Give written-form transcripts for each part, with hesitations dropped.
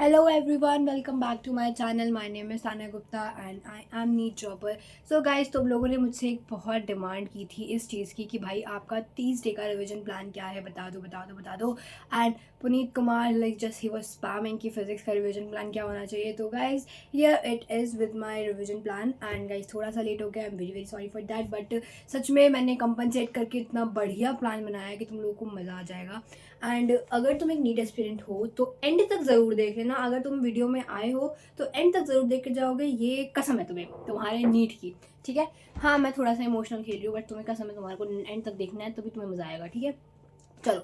Hello everyone, welcome back to my channel. My name is Tanya Gupta and I am NEET Dropper. So guys, तुम लोगों ने मुझसे एक बहुत demand की थी इस चीज़ की कि भाई आपका 30 डे का रिवीजन प्लान क्या है, बता दो. And Puneet Kumar like just he was spamming कि फिजिक्स का रिवीजन प्लान क्या होना चाहिए. तो guys here it is with my revision plan. And guys थोड़ा सा लेट हो गया, I am very very sorry for that. But सच में मैंने कंपनसेट करके इतना बढ़िया प्लान बनाया है कि तुम लोगों को मज़ा आ जाएगा. एंड अगर तुम एक नीट एस्पिरेंट हो तो एंड तक ज़रूर देख लेना. अगर तुम वीडियो में आए हो तो एंड तक ज़रूर देख के जाओगे. ये कसम है तुम्हें, तुम्हारे नीट की. ठीक है, हाँ मैं थोड़ा सा इमोशनल खेल रही हूँ बट तुम्हें कसम है, तुम्हारे को एंड तक देखना है तभी तुम्हें मज़ा आएगा. ठीक है, चलो.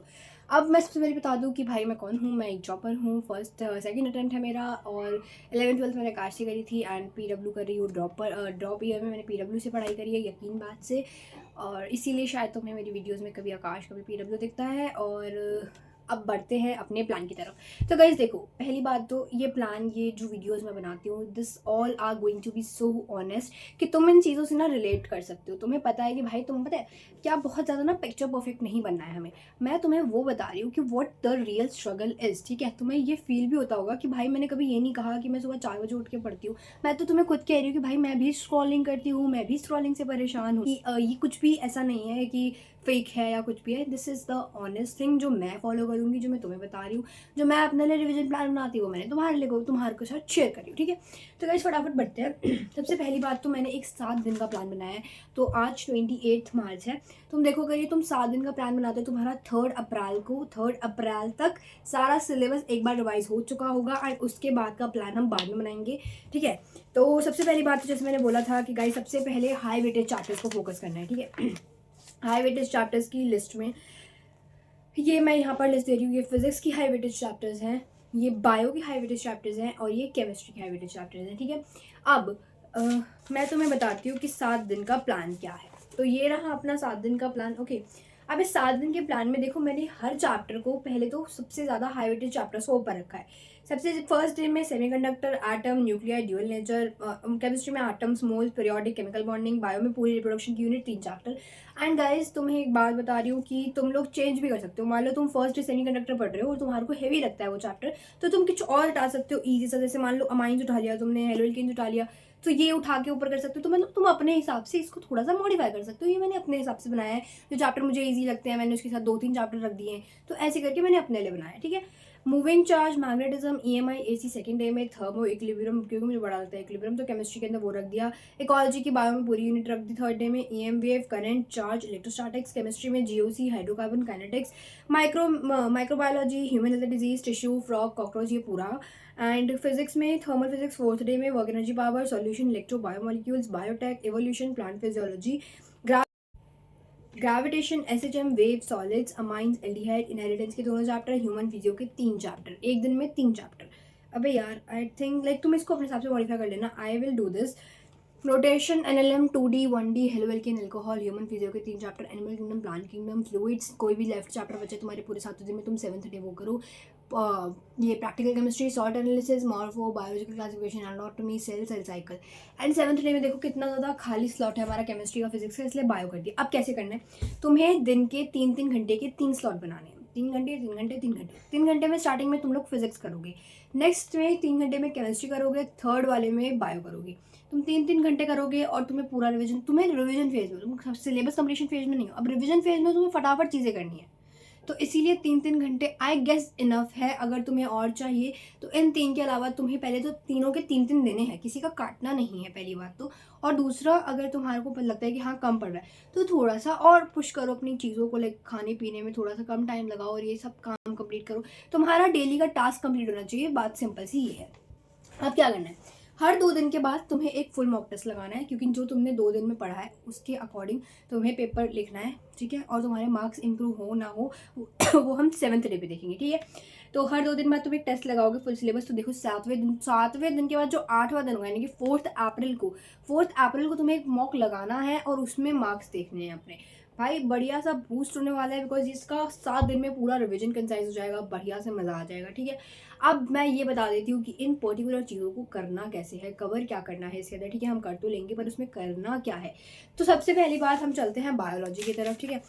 अब मैं सबसे पहले बता दूं कि भाई मैं कौन हूँ. मैं एक ड्रॉपर हूँ. सेकंड अटेम्प्ट है मेरा और 11th-12th मैंने काशी करी थी एंड पीडब्ल्यू कर रही हूँ. ड्रॉप ईयर में मैंने पीडब्ल्यू से पढ़ाई करी है, यकीन बात से. और इसीलिए शायद तुम्हें मेरी वीडियोस में कभी आकाश कभी पीडब्ल्यू दिखता है. और अब बढ़ते हैं अपने प्लान की तरफ. तो गाइज देखो, पहली बात तो ये प्लान, ये जो वीडियोस मैं बनाती हूँ, this all are going to be so honest कि तुम इन चीज़ों से ना रिलेट कर सकते हो. तुम्हें पता है कि भाई, तुम्हें पता है क्या, बहुत ज़्यादा ना पिक्चर परफेक्ट नहीं बनना है हमें. मैं तुम्हें वो बता रही हूँ कि what the real struggle is. ठीक है, तुम्हें ये फील भी होता होगा कि भाई मैंने कभी ये नहीं कहा कि मैं सुबह 4 बजे उठ के पढ़ती हूँ. मैं तो तुम्हें खुद कह रही हूँ कि भाई मैं भी स्क्रॉलिंग करती हूँ, मैं भी स्क्रॉलिंग से परेशान हूँ. ये कुछ भी ऐसा नहीं है कि फेक है या कुछ भी है. This is the honest thing जो मैं फॉलो करूँगी, जो मैं तुम्हें बता रही हूँ, जो मैं अपने लिए रिवीजन प्लान बनाती हूँ, मैंने तुम्हारे के साथ शेयर करी हूँ. ठीक है, तो गाइस फटाफट बढ़ते हैं. सबसे पहली बात तो मैंने एक 7 दिन का प्लान बनाया है. तो आज 28 मार्च है. तुम देखो, अगर ये तुम 7 दिन का प्लान बनाते हो, तुम्हारा 3 अप्रैल तक सारा सिलेबस एक बार रिवाइज हो चुका होगा एंड उसके बाद का प्लान हम बाद में बनाएंगे. ठीक है, तो सबसे पहली बात तो जैसे मैंने बोला था कि गाइस सबसे पहले हाई वेटेज चैप्टर्स को फोकस करना है. ठीक है, हाई वेटेज चैप्टर्स की लिस्ट में ये मैं यहाँ पर लिस्ट दे रही हूँ. ये फिजिक्स की हाई वेटेज चैप्टर्स हैं, ये बायो की हाई वेटेज चैप्टर्स हैं और ये केमिस्ट्री की हाई वेटेज चैप्टर्स हैं. ठीक है, अब मैं तुम्हें बताती हूँ कि 7 दिन का प्लान क्या है. तो ये रहा अपना 7 दिन का प्लान. ओके, अब इस 7 दिन के प्लान में देखो, मैंने हर चैप्टर को पहले तो सबसे ज़्यादा हाई वेटेज चैप्टर्स को ऊपर रखा है. सबसे फर्स्ट डे में semiconductor, atom, nuclear, dual nature. Chemistry में atoms, moles, periodic, chemical bonding. Bio में पूरी रिप्रोडक्शन की यूनिट, 3 चैप्टर. एंड गाइज तुम्हें एक बात बता रही हूँ कि तुम लोग चेंज भी कर सकते हो. मान लो तुम फर्स्ट डे सेमीकंडक्टर पढ़ रहे हो और तुम्हारे को हेवी लगता है वो चैप्टर, तो तुम कुछ और हटा सकते हो ईजी सा. जैसे मान लो अमाइंस उठा लिया तुमने, हेलोल्केन्स उठा लिया, तो ये उठा के ऊपर कर सकते हो. तो मतलब तुम अपने हिसाब से इसको थोड़ा सा मॉडिफाई कर सकते हो. ये मैंने अपने हिसाब से बनाया है. जो चैप्टर मुझे ईजी लगते हैं मैंने उसके साथ 2-3 चैप्टर रख दिए हैं. तो ऐसे करके मैंने अपने लिए बनाया है. ठीक है, moving charge, magnetism, EMI, AC second day में. थर्मो इक्विलिब्रियम, क्योंकि मुझे बड़ा लगता है इक्विलिब्रियम, तो केमिस्ट्री के अंदर वो रख दिया. इकोलॉजी की, बायो में पूरी यूनिट रख दी. थर्ड डे में EM wave, current, charge, electrostatics. Chemistry में GOC, hydrocarbon, kinetics, microbiology, human health, disease, tissue, frog, cockroach, ये पूरा. एंड फिजिक्स में थर्मल फिजिक्स फोर्थ डे में, work energy, power, solution, electro, biomolecules, biotech, evolution, plant physiology, gravitation, SHM, wave, solids, amines, aldehyde, inheritance के 2 chapter, human physio के 3 chapter. एक दिन में 3 chapter. अबे यार, आई थिंक लाइक तुम इसको अपने हिसाब से मॉडिफाई कर लेना. I will do this. Rotation, NLM, 2D 1D, halo alkane, alcohol, human physio के 3 chapter. Animal kingdom, plant kingdom, fluids. कोई भी लेफ्ट चैप्टर बचे तुम्हारे पूरे 7 दिन में, तुम 7th डे वो करो. ये practical chemistry, salt analysis, morpho, biological classification, anatomy, cell cycle. And 7th day में देखो कितना ज़्यादा खाली स्लॉट है हमारा केमिस्ट्री का, फिजिक्स का, इसलिए बायो कर दिया. अब कैसे करना है, तुम्हें दिन के 3-3 घंटे के 3 स्लॉट बनाने हैं. 3 घंटे 3 घंटे 3 घंटे. 3 घंटे में स्टार्टिंग में तुम लोग फिजिक्स करोगे, नेक्स्ट में 3 घंटे में केमिस्ट्री करोगे, थर्ड वाले में बायो करोगे. तुम 3-3 घंटे करोगे और तुम्हें पूरा रिवीजन, तुम्हें रिवीजन फेज में, तुम सिलेबस कंप्लीशन फेज में नहीं हो, अब रिवीजन फेज में तुम्हें फटाफट चीज़ें करनी है. तो इसीलिए 3-3 घंटे आई गेस इनफ है. अगर तुम्हें और चाहिए तो इन 3 के अलावा तुम्हें पहले तो तीनों के 3-3 देने हैं, किसी का काटना नहीं है, पहली बात तो. और दूसरा, अगर तुम्हारे को लगता है कि हाँ कम पड़ रहा है तो थोड़ा सा और पुश करो अपनी चीज़ों को, लाइक खाने पीने में थोड़ा सा कम टाइम लगाओ और ये सब काम कंप्लीट करो. तुम्हारा डेली का टास्क कंप्लीट होना चाहिए. बात सिंपल सी ये है. अब क्या करना है, हर 2 दिन के बाद तुम्हें एक फुल मॉक टेस्ट लगाना है, क्योंकि जो तुमने 2 दिन में पढ़ा है उसके अकॉर्डिंग तुम्हें पेपर लिखना है. ठीक है, और तुम्हारे मार्क्स इंप्रूव हो ना हो वो हम 7th डे पे देखेंगे. ठीक है, तो हर 2 दिन बाद तुम एक टेस्ट लगाओगे फुल सिलेबस. तो देखो 7वें दिन के बाद जो 8वां दिन होगा, यानी कि 4th अप्रैल को तुम्हें एक मॉक लगाना है और उसमें मार्क्स देखने हैं अपने. भाई बढ़िया सा बूस्ट होने वाला है, बिकॉज इसका 7 दिन में पूरा रिवीजन कंसाइज हो जाएगा, बढ़िया से मज़ा आ जाएगा. ठीक है, अब मैं ये बता देती हूँ कि इन पर्टिकुलर चीज़ों को करना कैसे है, कवर क्या करना है इसके अंदर. ठीक है, हम कर तो लेंगे पर उसमें करना क्या है. तो सबसे पहली बात, हम चलते हैं बायोलॉजी की तरफ. ठीक है,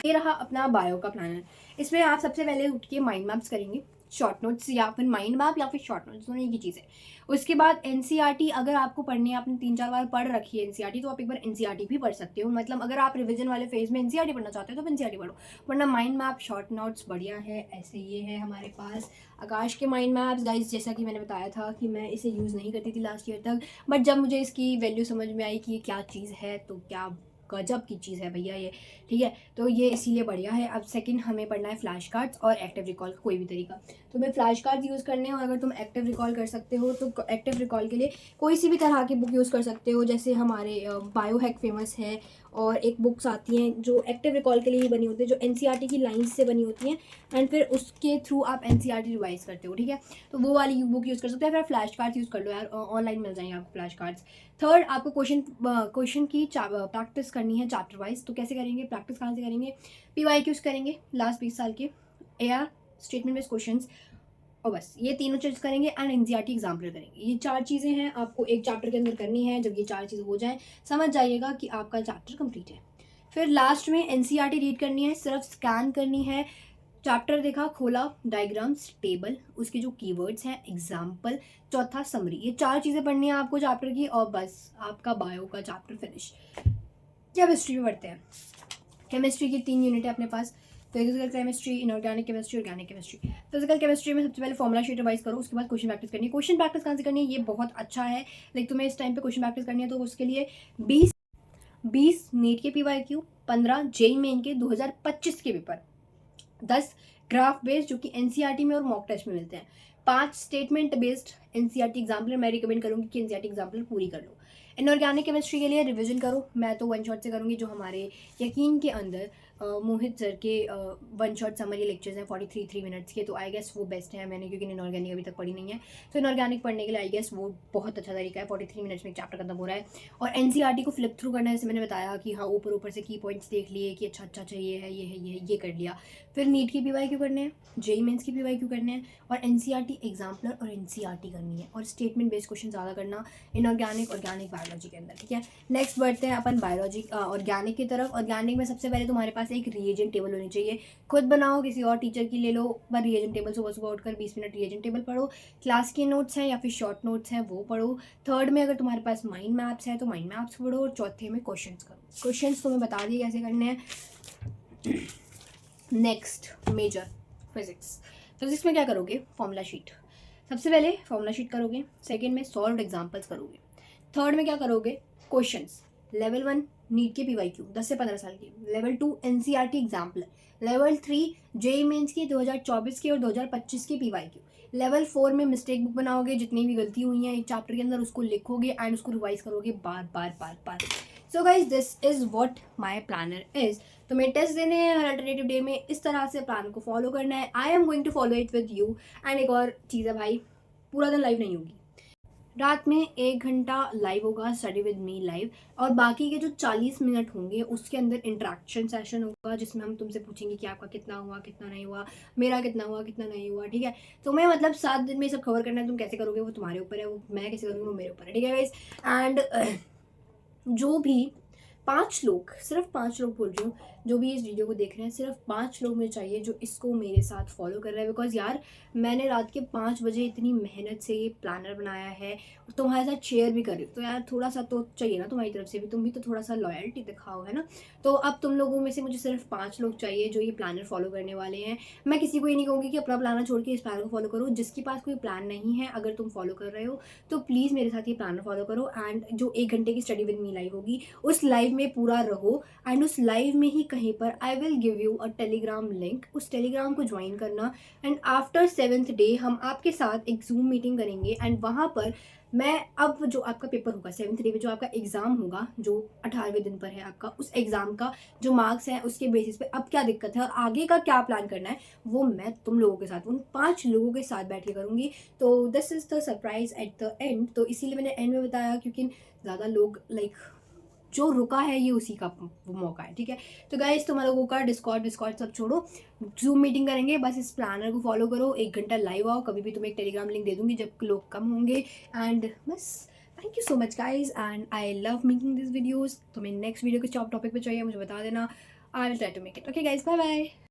ये रहा अपना बायो का प्लानर. इसमें आप सबसे पहले उठ के माइंड मैप्स करेंगे शॉर्ट नोट्स या फिर माइंड मैप या फिर शॉर्ट नोट्स, दोनों एक ही चीज़ है। उसके बाद एनसीईआरटी अगर आपको पढ़नी है, आपने 3-4 बार पढ़ रखी है एनसीईआरटी, तो आप एक बार एनसीईआरटी भी पढ़ सकते हो। मतलब अगर आप रिवीजन वाले फेज में एनसीईआरटी पढ़ना चाहते हो तो एनसीईआरटी पढ़ो, वरना माइंड मैप शॉर्ट नोट्स बढ़िया है। ऐसे ये है हमारे पास आकाश के माइंड मैप्स गाइज, जैसा कि मैंने बताया था कि मैं इसे यूज़ नहीं करती थी लास्ट ईयर तक, बट जब मुझे इसकी वैल्यू समझ में आई कि ये क्या चीज़ है, तो क्या गजब की चीज़ है भैया ये, ठीक है। तो ये इसीलिए बढ़िया है। अब सेकंड हमें पढ़ना है फ्लैश कार्ड्स और एक्टिव रिकॉल का कोई भी तरीका। तो मैं फ्लैश कार्ड्स यूज़ करने हैं, और अगर तुम एक्टिव रिकॉल कर सकते हो तो एक्टिव रिकॉल के लिए कोई सी भी तरह की बुक यूज़ कर सकते हो। जैसे हमारे बायो हैक फेमस है, और एक बुक्स आती हैं जो एक्टिव रिकॉल के लिए ही बनी होती है, जो एनसीईआरटी की लाइन्स से बनी होती हैं, एंड फिर उसके थ्रू आप एनसीईआरटी रिवाइज करते हो, ठीक है। तो वो वाली बुक यूज़ कर सकते हैं। फिर फ्लैश कार्ड्स यूज़ कर लो यार, ऑनलाइन मिल जाएंगे आपको फ्लैश कार्ड्स। थर्ड, आपको क्वेश्चन की प्रैक्टिस करनी है चैप्टर वाइज। तो कैसे करेंगे प्रैक्टिस, कहाँ से करेंगे? PYQs करेंगे लास्ट 20 साल के, AR स्टेटमेंट बेस्ड क्वेश्चंस, और बस ये तीनों चीज़ करेंगे एंड एनसीईआरटी एग्जाम्पल करेंगे। ये 4 चीज़ें हैं आपको एक चैप्टर के अंदर करनी है। जब ये 4 चीज़ें हो जाएं, समझ जाइएगा कि आपका चैप्टर कंप्लीट है। फिर लास्ट में एनसीईआरटी रीड करनी है, सिर्फ स्कैन करनी है। चैप्टर देखा, खोला, डायग्राम्स, टेबल, उसके जो कीवर्ड्स हैं, एग्जाम्पल, चौथा समरी। ये 4 चीज़ें पढ़नी है आपको चैप्टर की, और बस आपका बायो का चैप्टर फिनिश। केमिस्ट्री में पढ़ते हैं। केमिस्ट्री की 3 यूनिट है अपने पास, physical chemistry, inorganic chemistry, organic chemistry. Physical chemistry में सबसे पहले फॉर्मुला शीट रिवाइज करो, उसके बाद क्वेश्चन प्रैक्टिस करनी है। क्वेश्चन प्रैक्टिस कहाँ से करनी है? ये बहुत अच्छा है, लाइक तुम्हें इस टाइम पे क्वेश्चन प्रैक्टिस करनी है, तो उसके लिए 20 नीट के PYQ, 15 जेईई मेन के 2025 के पेपर, 10 ग्राफ बेस्ड जो कि एनसीईआरटी में और मॉक टेस्ट में मिलते हैं, 5 स्टेटमेंट बेस्ड एनसीईआरटी एग्जाम्पलर। मैं रिकमेंड करूँगी कि एनसीईआरटी एग्जाम्पलर पूरी कर लो। इनऑर्गेनिक केमिस्ट्री के लिए रिवीजन करो, मैं तो वन शॉट से करूँगी, जो हमारे यकीन के अंदर मोहित सर के वन शॉट समरी लेक्चर्स हैं 43 मिनट्स के, तो आई गेस वो बेस्ट है। मैंने क्योंकि इनऑर्गेनिक अभी तक पढ़ी नहीं है, तो इनऑर्गेनिक पढ़ने के लिए आई गेस वो बहुत अच्छा तरीका है। 43 मिनट्स में एक चैप्टर खत्म हो रहा है। और एनसीईआरटी को फ्लिप थ्रू करना है, जैसे मैंने बताया कि हाँ ऊपर ऊपर से की पॉइंट्स देख लिए कि अच्छा चाहिए है, ये है, ये कर लिया। फिर नीट की PYQ करने हैं, जेईई मेंस की PYQ करने हैं, और एनसीईआरटी एग्जाम्पलर और एनसीईआरटी करनी है, और स्टेटमेंट बेस्ड क्वेश्चन ज़्यादा करना इनऑर्गेनिक, ऑर्गेनिक, बायोलॉजी के अंदर, ठीक है। नेक्स्ट बढ़ते हैं अपन बायोलॉजी ऑर्गेनिक की तरफ। ऑर्गेनिक में सबसे पहले तुम्हारे पास एक रिएजेंट टेबल होनी चाहिए। खुद बनाओ, किसी और टीचर की ले लो, पर रिएजेंट टेबल सुबह सुबह उठकर 20 मिनट रिएजेंट टेबल पढ़ो। क्लास के नोट्स हैं या फिर शॉर्ट नोट्स हैं वो पढ़ो। थर्ड में अगर तुम्हारे पास माइंड मैप्स है तो माइंड मैप्स पढ़ो, और चौथे में क्वेश्चंस करो। क्वेश्चंस तुम्हें बता दिए कैसे करने हैं। नेक्स्ट मेजर फिजिक्स में क्या करोगे? फॉर्मूला शीट, सबसे पहले फॉर्मूला शीट करोगे। सेकंड में सॉल्व्ड एग्जांपल्स करोगे। थर्ड में क्या करोगे? क्वेश्चंस। लेवल 1 नीट के PYQ 10 से 15 साल के। Level 2 NCERT exemplar. Level 3 JEE mains के 2024 के और 2025 के PYQ। लेवल 4 में मिस्टेक बुक बनाओगे, जितनी भी गलती हुई हैं एक चैप्टर के अंदर उसको लिखोगे एंड उसको रिवाइज करोगे बार बार। So guys this is what my planner is. तुम्हें टेस्ट देने हैं हर अल्टरनेटिव डे में, इस तरह से प्लान को फॉलो करना है। I am going to follow it with you. And एक और चीज़ है भाई, पूरा दिन लाइव नहीं होगी, रात में 1 घंटा लाइव होगा, स्टडी विद मी लाइव, और बाकी के जो 40 मिनट होंगे उसके अंदर इंटरेक्शन सेशन होगा, जिसमें हम तुमसे पूछेंगे कि आपका कितना हुआ, कितना नहीं हुआ, मेरा कितना हुआ, कितना नहीं हुआ, ठीक है। तुम्हें मतलब 7 दिन में सब कवर करना है। तुम कैसे करोगे वो तुम्हारे ऊपर है, वो मैं कैसे करूँगी वो मेरे ऊपर है, ठीक है गाइस। एंड जो भी 5 लोग, सिर्फ 5 लोग बोल रही हूँ, जो भी इस वीडियो को देख रहे हैं, सिर्फ 5 लोग मुझे चाहिए जो इसको मेरे साथ फॉलो कर रहे हैं। बिकॉज यार मैंने रात के 5 बजे इतनी मेहनत से ये प्लानर बनाया है, तुम्हारे साथ शेयर भी कर रही हूँ, तो यार थोड़ा सा तो चाहिए ना तुम्हारी तरफ से भी, तुम भी तो थोड़ा सा लॉयल्टी दिखाओ, है ना। तो अब तुम लोगों में से मुझे सिर्फ 5 लोग चाहिए जो ये प्लानर फॉलो करने वाले हैं। मैं किसी को ये नहीं कहूँगी कि अपना प्लानर छोड़ के इस प्लानर को फॉलो करो। जिसके पास कोई प्लान नहीं है, अगर तुम फॉलो कर रहे हो तो प्लीज़ मेरे साथ ये प्लानर फॉलो करो। एंड जो 1 घंटे की स्टडी विद मी लाइव होगी, उस लाइव में पूरा रहो, एंड उस लाइव में ही कहीं पर I will give you a Telegram link, उस टेलीग्राम को ज्वाइन करना। एंड आफ्टर 7th डे हम आपके साथ एक जूम मीटिंग करेंगे, एंड वहाँ पर मैं अब जो आपका पेपर होगा 7th डे में, जो आपका एग्ज़ाम होगा जो 18वें दिन पर है आपका, उस एग्ज़ाम का जो मार्क्स हैं उसके बेसिस पे अब क्या दिक्कत है और आगे का क्या प्लान करना है, वो मैं तुम लोगों के साथ, उन 5 लोगों के साथ बैठ के करूँगी। तो this is the surprise at the end. तो इसीलिए मैंने एंड में बताया, क्योंकि ज़्यादा लोग लाइक जो रुका है ये उसी का वो मौका है, ठीक है। तो गाइस तुम लोगों का डिस्कॉर्ड सब छोड़ो, जूम मीटिंग करेंगे, बस इस प्लानर को फॉलो करो, 1 घंटा लाइव आओ, कभी भी तुम्हें एक टेलीग्राम लिंक दे दूंगी जब लोग कम होंगे। एंड बस thank you so much guys, and I love making this videos. तुम्हें नेक्स्ट वीडियो किस टॉपिक पे चाहिए मुझे बता देना, I will try to make it. Okay guys, bye bye.